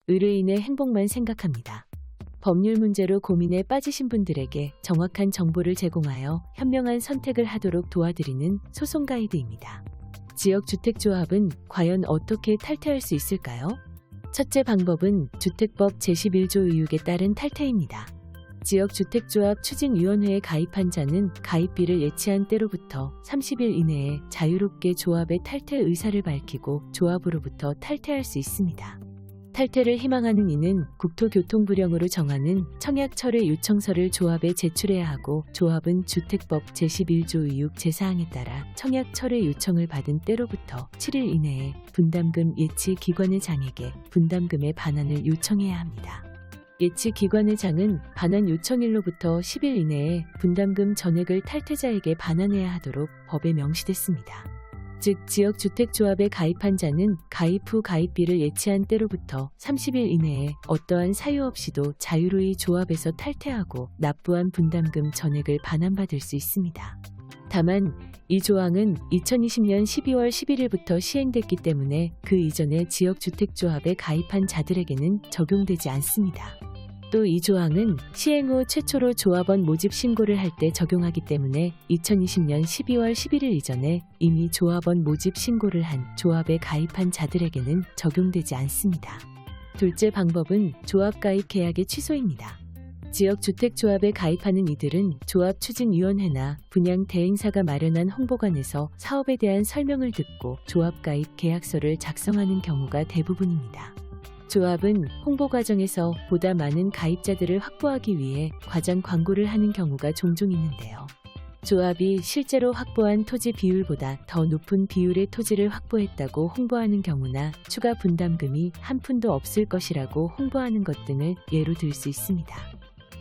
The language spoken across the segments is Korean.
의뢰인의 행복만 생각합니다. 법률 문제로 고민에 빠지신 분들에게 정확한 정보를 제공하여 현명한 선택을 하도록 도와드리는 소송 가이드입니다. 지역주택조합은 과연 어떻게 탈퇴할 수 있을까요? 첫째 방법은 주택법 제11조 의혹에 따른 탈퇴입니다. 지역주택조합 추진위원회에 가입한 자는 가입비를 예치한 때로부터 30일 이내에 자유롭게 조합의 탈퇴 의사를 밝히고 조합으로부터 탈퇴할 수 있습니다. 탈퇴를 희망하는 이는 국토교통부령으로 정하는 청약 철회 요청서를 조합에 제출해야 하고, 조합은 주택법 제11조 의혹 제4항에 따라 청약 철회 요청을 받은 때로부터 7일 이내에 분담금 예치 기관의 장에게 분담금의 반환을 요청해야 합니다. 예치 기관의 장은 반환 요청일로부터 10일 이내에 분담금 전액을 탈퇴자에게 반환해야 하도록 법에 명시됐습니다. 즉, 지역주택조합에 가입한 자는 가입 후 가입비를 예치한 때로부터 30일 이내에 어떠한 사유 없이도 자유로이 조합에서 탈퇴하고 납부한 분담금 전액을 반환받을 수 있습니다. 다만 이 조항은 2020년 12월 11일부터 시행됐기 때문에 그 이전에 지역주택조합에 가입한 자들에게는 적용되지 않습니다. 또 이 조항은 시행 후 최초로 조합원 모집 신고를 할 때 적용하기 때문에 2020년 12월 11일 이전에 이미 조합원 모집 신고를 한 조합에 가입한 자들에게는 적용되지 않습니다. 둘째 방법은 조합 가입 계약의 취소입니다. 지역주택조합에 가입하는 이들은 조합추진위원회나 분양대행사가 마련한 홍보관에서 사업에 대한 설명을 듣고 조합 가입 계약서를 작성하는 경우가 대부분입니다. 조합은 홍보 과정에서 보다 많은 가입자들을 확보하기 위해 과장 광고를 하는 경우가 종종 있는데요. 조합이 실제로 확보한 토지 비율보다 더 높은 비율의 토지를 확보했다고 홍보하는 경우나 추가 분담금이 한 푼도 없을 것이라고 홍보하는 것 등을 예로 들 수 있습니다.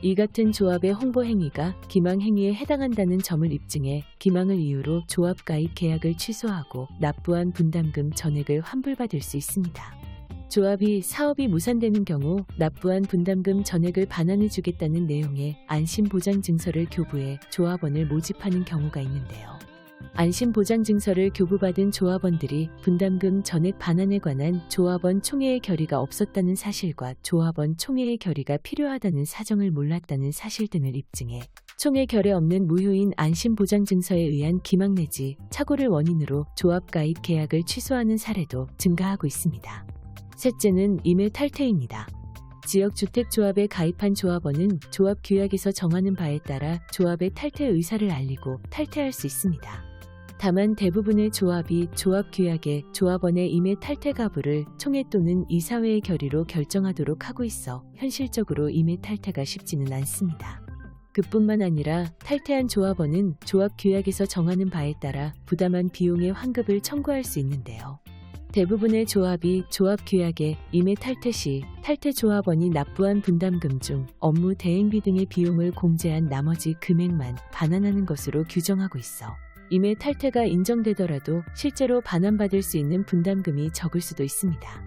이 같은 조합의 홍보 행위가 기망 행위에 해당한다는 점을 입증해 기망을 이유로 조합 가입 계약을 취소하고 납부한 분담금 전액을 환불받을 수 있습니다. 조합이 사업이 무산되는 경우 납부한 분담금 전액을 반환해주겠다는 내용의 안심보장증서를 교부해 조합원을 모집하는 경우가 있는데요. 안심보장증서를 교부받은 조합원들이 분담금 전액 반환에 관한 조합원 총회의 결의가 없었다는 사실과 조합원 총회의 결의가 필요하다는 사정을 몰랐다는 사실 등을 입증해 총회 결의 없는 무효인 안심보장증서에 의한 기망 내지 착오를 원인으로 조합 가입 계약을 취소하는 사례도 증가하고 있습니다. 셋째는 임의 탈퇴입니다. 지역주택조합에 가입한 조합원은 조합 규약에서 정하는 바에 따라 조합의 탈퇴 의사를 알리고 탈퇴할 수 있습니다. 다만 대부분의 조합이 조합 규약에 조합원의 임의 탈퇴 가부를 총회 또는 이사회의 결의로 결정하도록 하고 있어 현실적으로 임의 탈퇴가 쉽지는 않습니다. 그뿐만 아니라 탈퇴한 조합원은 조합 규약에서 정하는 바에 따라 부담한 비용의 환급을 청구할 수 있는데요. 대부분의 조합이 조합 규약에 임의 탈퇴 시 탈퇴 조합원이 납부한 분담금 중 업무 대행비 등의 비용을 공제한 나머지 금액만 반환하는 것으로 규정하고 있어 임의 탈퇴가 인정되더라도 실제로 반환받을 수 있는 분담금이 적을 수도 있습니다.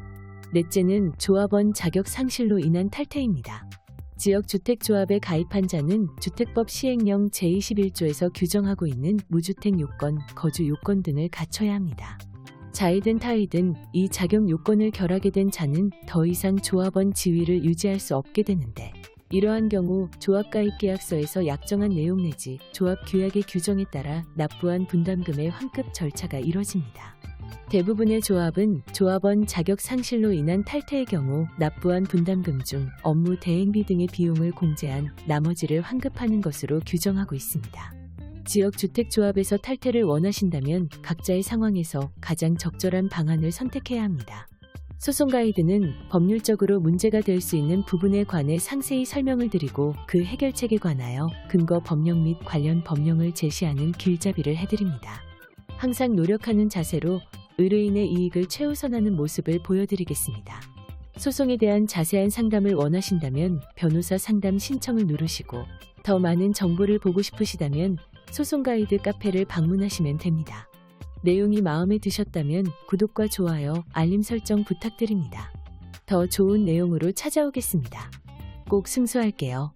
넷째는 조합원 자격 상실로 인한 탈퇴입니다. 지역주택조합에 가입한 자는 주택법 시행령 제21조에서 규정하고 있는 무주택 요건, 거주 요건 등을 갖춰야 합니다. 자이든 타이든 이 자격 요건을 결하게 된 자는 더 이상 조합원 지위를 유지할 수 없게 되는데, 이러한 경우 조합가입계약서에서 약정한 내용 내지 조합 규약의 규정에 따라 납부한 분담금의 환급 절차가 이뤄집니다. 대부분의 조합은 조합원 자격 상실로 인한 탈퇴의 경우 납부한 분담금 중 업무 대행비 등의 비용을 공제한 나머지를 환급하는 것으로 규정하고 있습니다. 지역주택조합에서 탈퇴를 원하신다면 각자의 상황에서 가장 적절한 방안을 선택해야 합니다. 소송 가이드는 법률적으로 문제가 될 수 있는 부분에 관해 상세히 설명을 드리고 그 해결책에 관하여 근거 법령 및 관련 법령을 제시하는 길잡이를 해드립니다. 항상 노력하는 자세로 의뢰인의 이익을 최우선하는 모습을 보여드리겠습니다. 소송에 대한 자세한 상담을 원하신다면 변호사 상담 신청을 누르시고, 더 많은 정보를 보고 싶으시다면 소송 가이드 카페를 방문하시면 됩니다. 내용이 마음에 드셨다면 구독과 좋아요, 알림 설정 부탁드립니다. 더 좋은 내용으로 찾아오겠습니다. 꼭 승소할게요.